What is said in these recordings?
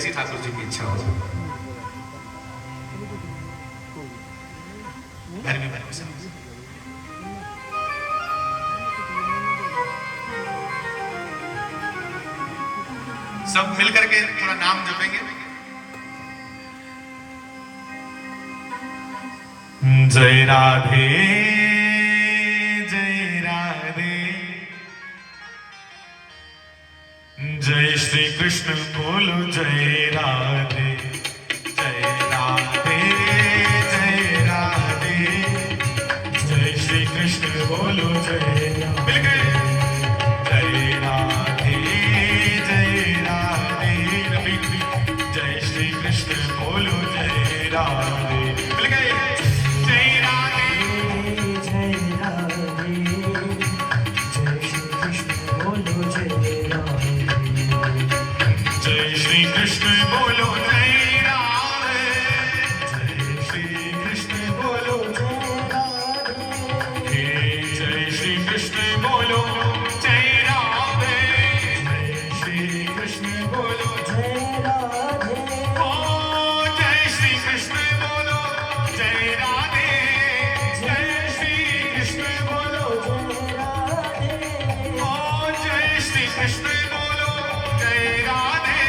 ऐसी ठाकुर जी की इच्छा हो जाए। घर में बने सब मिलकर के थोड़ा नाम जपेंगे। जय राधे जय राधे, जय श्री कृष्ण बोलो जय राधे, जय राधे जय राधे, जय श्री कृष्ण बोलो जय मिल गए। जय राधे जय राधे, जय श्री कृष्ण बोलो जय राधे मिल गए। जय राधे जय राधे, जय श्री कृष्ण बोलो जय राधे, जय श्री कृष्ण बोलो जय राधे, जय श्री कृष्ण बोलो जय राधे, जय श्री कृष्ण बोलो जय राधे, जय श्री कृष्ण बोलो जय राधे, ओ जय श्री कृष्ण बोलो जय राधे, जय श्री कृष्ण बोलो जय राधे, ओ जय श्री कृष्ण बोलो जय राधे,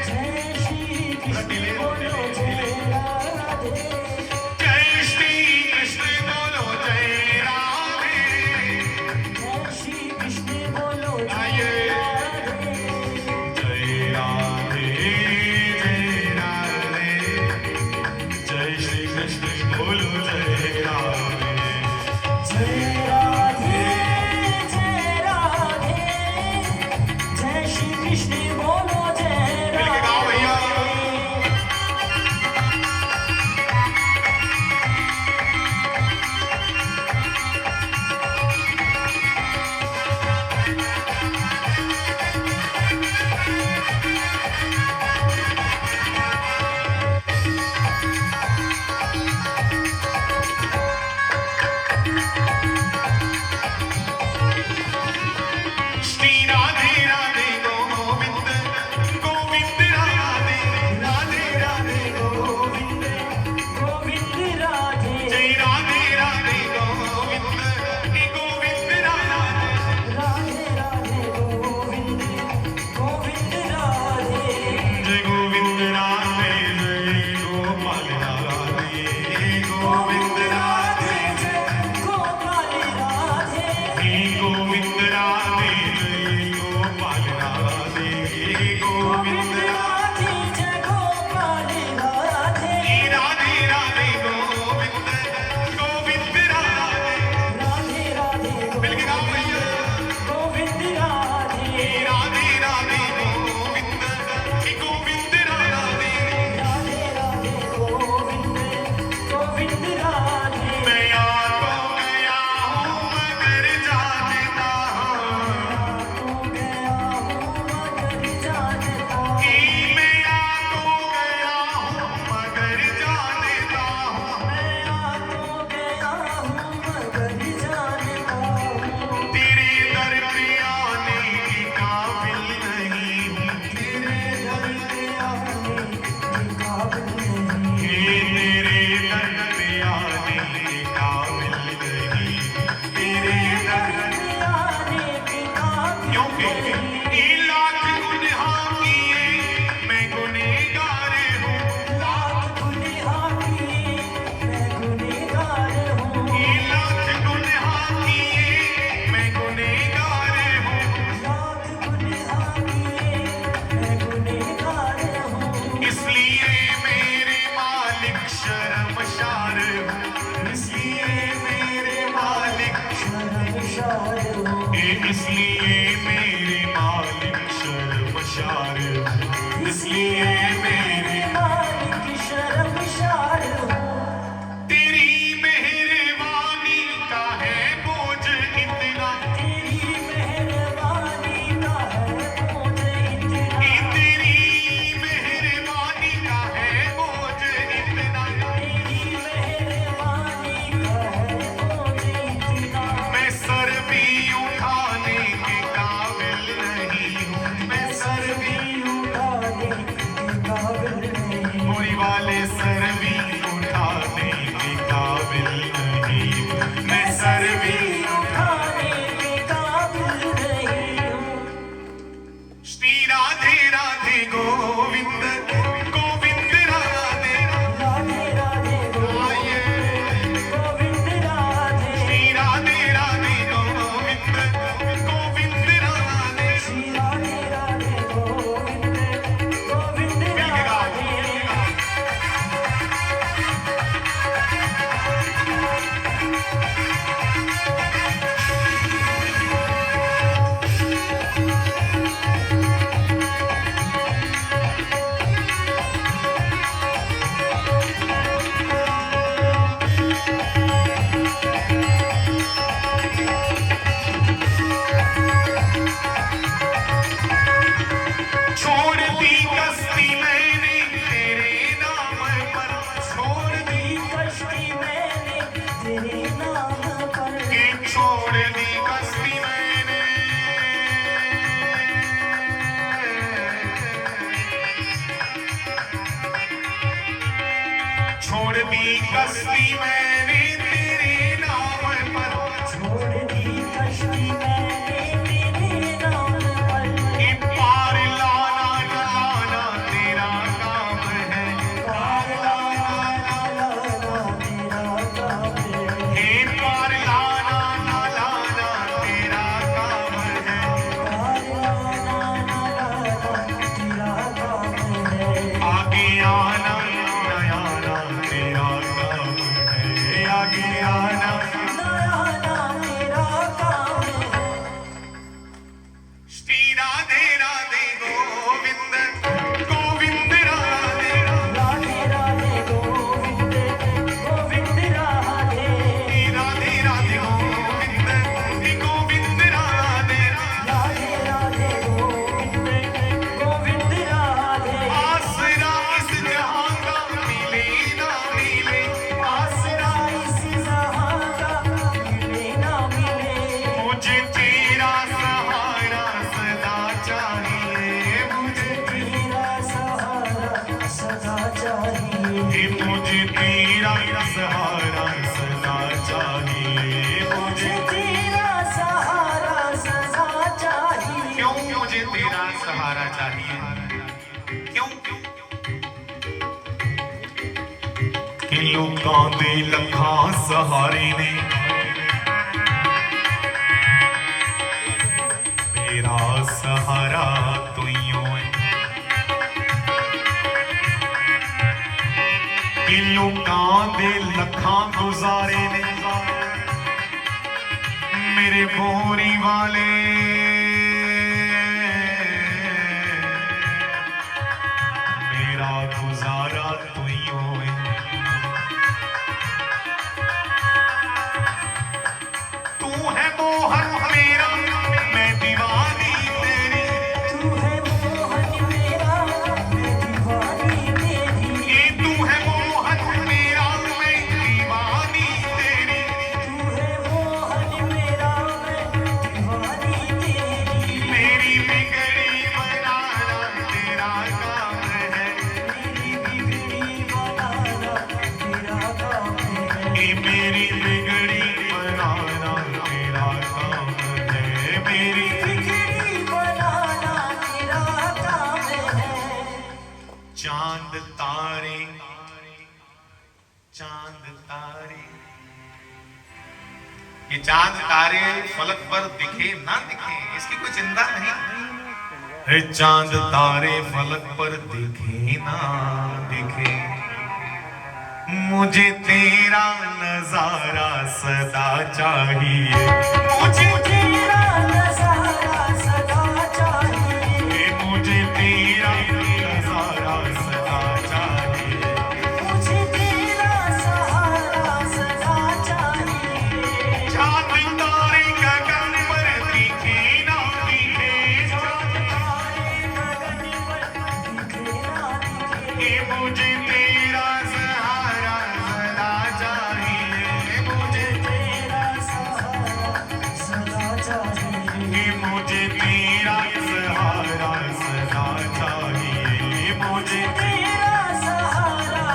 जय श्री कृष्ण बोलो जय राधे, जय श्री कृष्ण बोलो जय राधे, जय श्री कृष्ण बोलो जय राधे, जय राधे जय राधे, जय श्री कृष्ण बोलो जय राधे, जय राधे जय राधे, जय श्री कृष्ण बोलो जय राधे। श्री राधे राधे गोविंद गोविंद राधे, राधे राधे गोविंद गोविंद राधे, जय राधे राधे गोविंद गोविंद राधे, राधे राधे गोविंद गोविंद राधे, जय गोविंद राधे जय गोपाल राधे, गोविंद राधे जय गोपाल राधे, गोविंद राधे जय गोपाल राधे, गोविंद राधे जय गोपाल राधे, राधे राधे गोविंद गोविंद राधे, राधे राधे मिल के गाओ भैया, गोविंद राधे, राधे राधे गोविंद गोविंद राधे, राधे राधे गोविंद गोविंद राधे। मैं आपको गया हूँ मगर जानता हूँ, गया हूँ मगर जानता हूँ, मैं आपको गया हूँ मगर जानता हूँ, मैं आपको गया हूँ मगर जानता हूँ, तेरे दर पे आने के काबिल नहीं हूँ, तेरे दर पे आने के काबिल नहीं, तेरे दर पे आने के काबिल नहीं, तेरे दर पे आने के काबिल नहीं, ये लाख गुनाह किए मैं गुनहगार हूँ, लाख गुनाह किए मैं गुनहगार हूँ, ये लाख गुनाह किए मैं गुनहगार हूँ, लाख गुनाह किए मैं गुनहगार हूँ, इसलिए मेरे मालिक शर्मसार हूँ, इसलिए मेरे मालिक शर्मसार हूँ, इसलिए मेरे मालिक शर्मसार हूँ, इसलिए मेरे मालिक शर्मसार हूँ, तेरी मेहरबानी का है बोझ इतना, तेरी मेहरबानी का है बोझ इतना, तेरी मेहरबानी का है बोझ इतना, तेरी मेहरबानी का है बोझ इतना, मैं सर भी उठाने के काबिल नहीं हूँ, मैं सर भी उठाने बोले सर भी उठाने के काबिल नहीं, मैं सर भी उठाने के काबिल नहीं हूँ। श्री राधे राधे गोविंद गोविंद राधे राधे राधे गोविंद राधे, श्री राधे राधे गोविंद गोविंद राधे। श्री राधे राधे गोविंद गोविंद राधे। छोड़ दी कश्ती मैंने तेरे नाम पर, छोड़ दी कश्ती मैंने तेरे नाम पर, कि छोड़ दी कश्ती मैंने, छोड़ दी कश्ती मैंने तेरे नाम पर, छोड़ दी कश्ती मैंने तेरे नाम पर। कि पार लाना न लाना तेरा काम है, पार लाना लाना तेरा काम है, हे पार लाना न लाना तेरा काम है। पार लाना लाना तेरा काम है। आगे आना न आना तेरा काम है, आगे आना। नयाना तेरा काम है। श्री राधे राधे गोविंद गोविंद राधे, राधे राधे गोविंद गोविंद राधे, श्री राधे राधे गोविंद गोविंद राधे। राधे राधे गोविंद गोविंद राधे। आसरा इस जहां का मिले ना मिले, आसरा इस जहां का मिले ना मिले, मुझे तेरा सहारा सदा चाहिए, मुझे तेरा सहारा सदा चाहिए। मुझे तेरा सहारा सदा चाहिए, मुझे मुझे। तेरा सहारा सदा चाहिए। क्यों मुझे तेरा सहारा चाहिए, क्यों? कि लोकां दे लखां सहारे ने मेरा सहारा तुइयों है। कि लोकां दे लखां गुजारे ने मेरे बोरी वाले, मेरा गुजारा तुइयों है। तू है मोहन मेरा मैं दीवानी तेरी, तू है मोहन मेरा मैं दीवानी तेरी, ये तू है मोहन मेरा मैं दीवानी तेरी। तू है मोहन मेरा मैं दीवानी तेरी। मेरी बिगड़ी बनाना तेरा काम है, मेरी बिगड़ी बनाना तेरा काम है, ये मेरी बिगड़ी बनाना तेरा काम है, मेरी। बिगड़ी बनाना तेरा काम है। चांद तारे चांद तारे, ये चांद तारे फलक पर दिखे ना दिखे इसकी कोई चिंता नहीं है। चांद तारे फलक पर दिखे ना दिखे, मुझे तेरा नजारा सदा चाहिए, मुझे तेरा नजारा सदा चाहिए, मुझे तेरा नजारा सदा चाहिए। मुझे तेरा सहारा सदा चाहिए। चांद तारे गगन पर दिखे ना दिखे, तारे गगन पर दिखे ना दिखे, कि मुझे तेरा सहारा सदा चाहिए, मुझे तेरा सहारा सदा चाहिए। कि मुझे तेरा सहारा सदा चाहिए, मुझे तेरा सहारा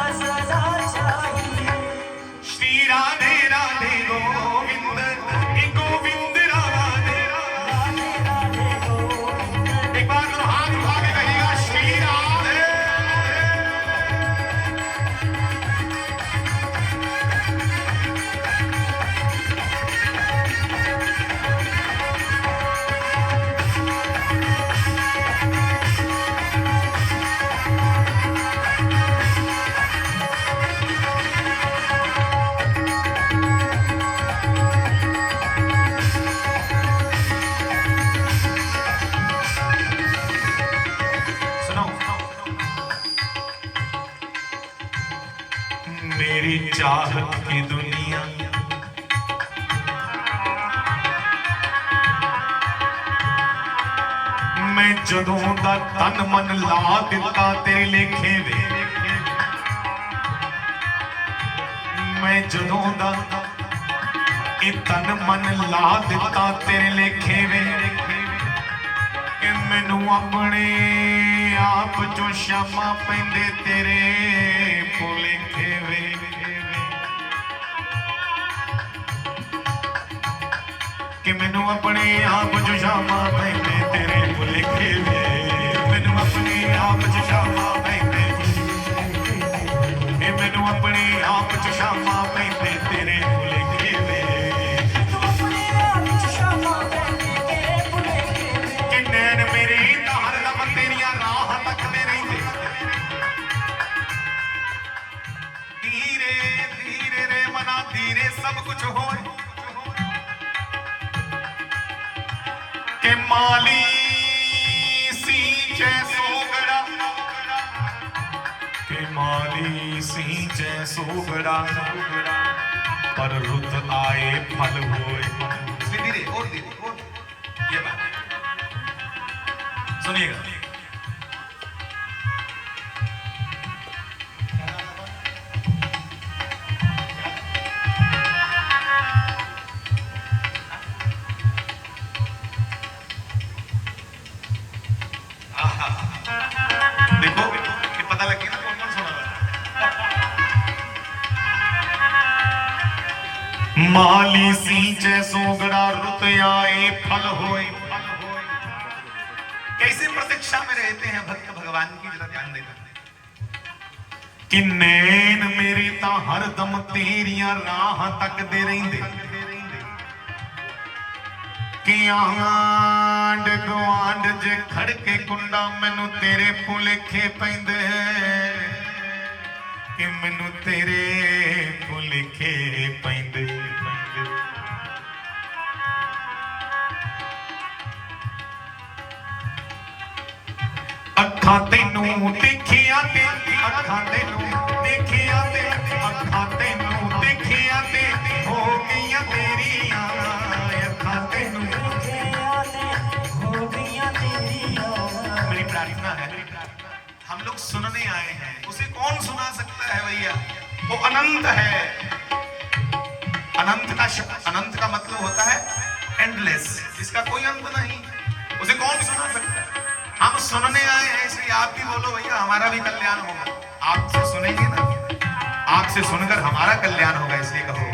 मेरी चाहत की दुनिया मैं जदों दा तन मन ला दिता तेरे लेखे वे मैं जदों दा ये तन मन ला दिता तेरे लेखे वे कि मैनू अपने आप चो शामा पैंदे तेरे भुलेखे वे कि मैनू अपने आप चो शामा पैंदे तेरे भुलेखे वे मैनू अपने आप चो शामा पैंदे मैनू अपने आप चो शामा पैंदे तेरे भुलेखे वे तू अपने आप च शामा पैंदे तेरे भुलेखे वे कि नैन मेरे हर दम तेरिया राह तकदे रहिंदे धीरे धीरे रे मना धीरे सब कुछ होए के माली सी जैसो गड़ा के माली सी जैसो गड़ा पर रुत आए फल होए धीरे और ये बात सुनिएगा देखो ये पता लग गया ना कौन कौन सुना रहा है माली सी जैसो गड़ा रुत आए फल होए कैसे प्रतीक्षा में रहते हैं भक्त भगवान की जरा ध्यान देना कि नैन मेरी ता हर दम तेरिया राह तक दे रहिंदे कि आंड गवांड जे खड़के कुंडा मैनू तेरे भुलेखे पैंदे कि मैनू तेरे भुलेखे पैंदे अखां तैनू देखिया ते अखां तैनू देखिया ते अखां तैनू देखिया ते हो गईयां तेरियां अखां तैनू मेरी प्रार्थना है हम लोग सुनने आए हैं उसे कौन सुना सकता है भैया वो अनंत है अनंत का मतलब होता है एंडलेस जिसका कोई अंत नहीं उसे कौन सुना सकता है हम सुनने आए हैं इसलिए आप भी बोलो भैया हमारा भी कल्याण होगा आपसे सुनेंगे ना आपसे सुनकर हमारा कल्याण होगा इसलिए कहो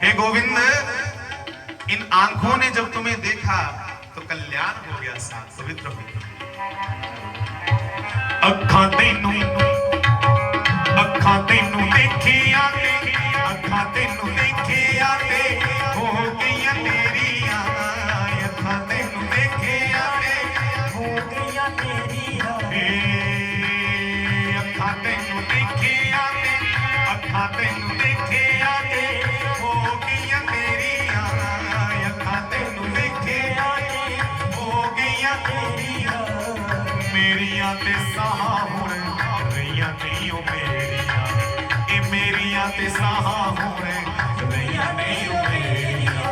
हे गोविंद इन आंखों ने जब तुम्हें देखा तो कल्याण हो गया साथ पवित्र हो गया अखां तैनू देखिया ते अखां तैनू देखिया ते हो गईयां तेरियां अखां तैनू देखिया ते हो गईयां तेरियां अखां तैनू देखिया ते अखां तैनू देखिया ते हो गईयां तेरियां अखां तैनू देखिया ते हो गईयां तेरियां मेरियां ते साह हुण रहियां नहीं ओ मेरियां ए मेरियां ते साह हुण रहियां नहीं ओ मेरियां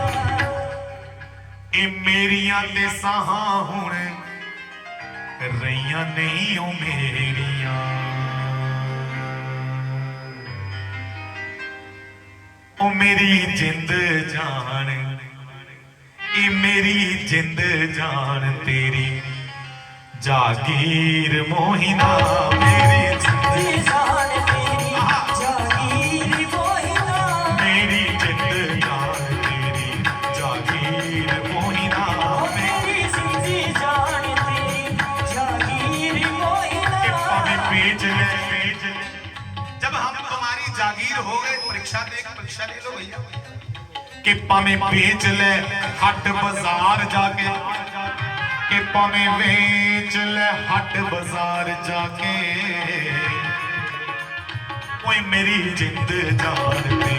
ए मेरियां ते साह हुण रहियां नहीं ओ मेरियां ओ मेरी जिंद जान ए मेरी जिंद जान तेरी जागीर मोहिना मेरी जिंद जान तेरी जागीर मोहिना मेरी जिंद जान तेरी जागीर मोहिना मेरी जिंदगी जान तेरी जागीर मोहिना पावे बेच ले जब हम तुम्हारी जागीर हो गए परीक्षा ले लो भैया कि पावे बेच ले हट बाजार जाके कि पावे बेच ले हट बाजार जाके ओए मेरी जिंद जान तेरी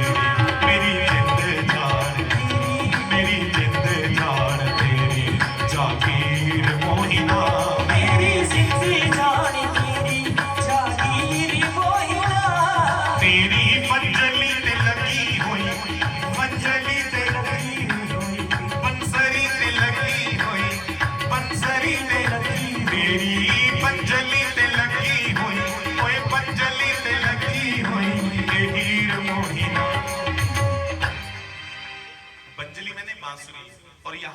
मेरी जिंद जान मेरी जिंद जान तेरी जागीर मोहिना मेरी जिंदगी जान तेरी जागीर मोहिना तेरी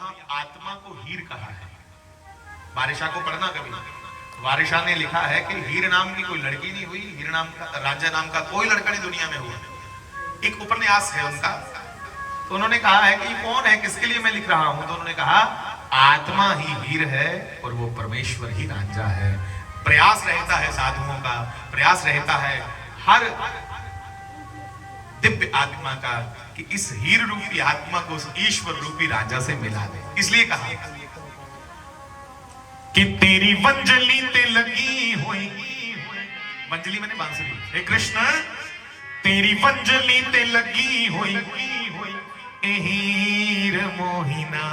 यहाँ आत्मा को हीर कहा है। वारिशा को पढ़ना कभी, वारिशा ने लिखा है कि हीर नाम की कोई लड़की नहीं हुई, हीर नाम का, रांझा नाम का कोई लड़का नहीं दुनिया में हुआ। एक उपन्यास है उनका, तो उन्होंने कहा है कि कौन है, किसके लिए मैं लिख रहा हूं, तो उन्होंने कहा आत्मा ही हीर है और वो परमेश्वर ही रांझा है। प्रयास रहता है साधुओं का, प्रयास रहता है हर दिव्य आत्मा का कि इस हीर रूपी आत्मा को उस ईश्वर रूपी रांझा से मिला दे। इसलिए कहा कि तेरी वंजली ते लगी हुई, वंजली मैंने बांसुरी, हे कृष्ण तेरी वंजली ते लगी हुई हीर मोहिना,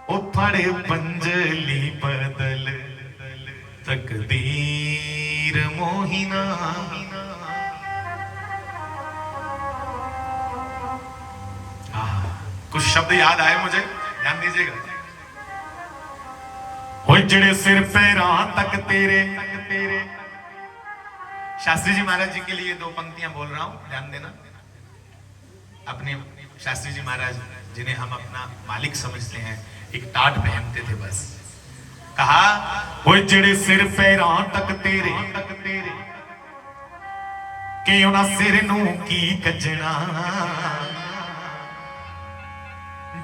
ओ फड़े वंजली बदल तकदीर मोहिना। कुछ शब्द याद आए मुझे, ध्यान दीजिएगा। हो जड़े सिर पैरां तक तेरे, शास्त्री जी महाराज जी के लिए दो पंक्तियां बोल रहा हूं, ध्यान देना। अपने शास्त्री जी महाराज जिन्हें हम अपना मालिक समझते हैं, एक टाट पहनते थे बस। कहा वो जड़े सिर पैरां तक तेरे के उना सिर नू की कजना,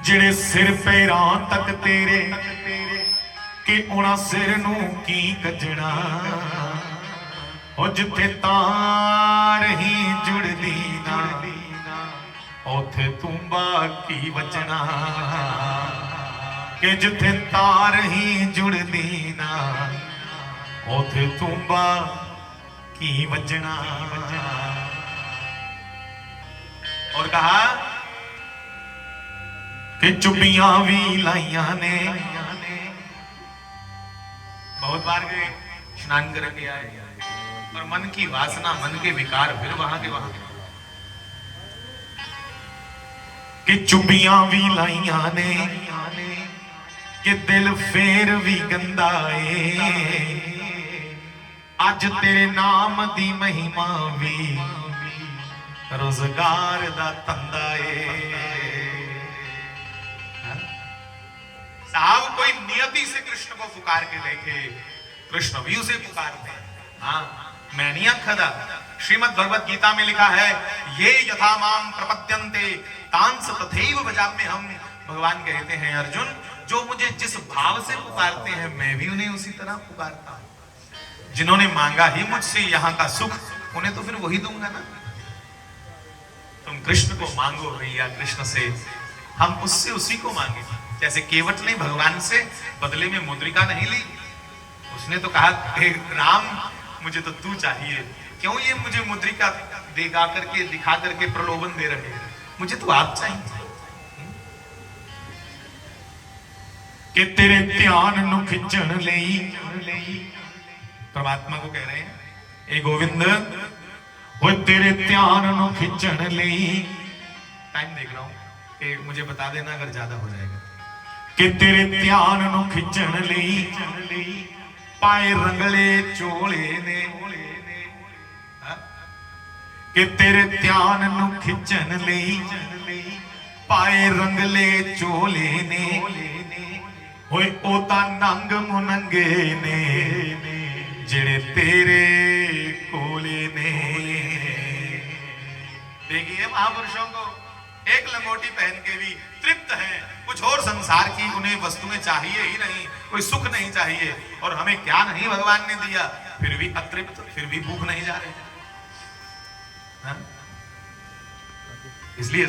जड़े सिर पैरां तक तेरे के उना सिर नू की कजना, और जिथे तार ही जुड़दी ना उथे तू बाकी बचना, कि जिथे तार ही जुड़दी ना उथे तू बाकी बचना। और कहा कि चुपियां भी लाइया ने, बहुत बार गए स्नान करके आए और मन की वासना, मन के विकार फिर वहां के वहां, कि चुपियां भी लाइया ने कि दिल फेर भी गंदा है, अज तेरे नाम दी महिमा भी रोजगार दा तंदा है। साहब कोई नियति से कृष्ण को पुकार के देखे, कृष्ण भी उसे पुकारते हैं। हाँ, मैं नहीं आखदा, श्रीमद् भगवत गीता में लिखा है ये यथा माम प्रपद्यन्ते तांस तथैव भजाम्य हम। भगवान कहते हैं अर्जुन, जो मुझे जिस भाव से पुकारते हैं मैं भी उन्हें उसी तरह पुकारता हूं। जिन्होंने मांगा ही मुझसे यहाँ का सुख, उन्हें तो फिर वही दूंगा ना। तुम कृष्ण को मांगो भैया, कृष्ण से हम उससे उसी को मांगे। जैसे केवट ने भगवान से बदले में मुद्रिका नहीं ली, उसने तो कहा हे राम मुझे तो तू चाहिए, क्यों ये मुझे मुद्रिका देगा करके दिखा करके प्रलोभन दे रहे हैं, मुझे तो आप चाहिए। कि तेरे ध्यान नु खिंचण लई, परमात्मा को कह रहे हैं ए गोविंद, वो तेरे ध्यान नु खिंचण लई, टाइम देख रहा हूं कि मुझे बता देना अगर ज्यादा हो जाएगा। कि तेरे ध्यान नु खिंचण लई पाए रंगले चोले ने, कि तेरे ध्यान नु खिंचण लई पाए रंगले चोले ने, होए ओ ता नंग मुनंगे ने जेड़े तेरे कोले ने। देखिए महापुरुषों को एक लंगोटी पहन के भी तृप्त हैं, कुछ और संसार की उन्हें वस्तुएं चाहिए ही नहीं, कोई सुख नहीं चाहिए। और हमें क्या नहीं भगवान ने दिया, फिर भी अतृप्त, फिर भी भूख नहीं जा रहे। इसलिए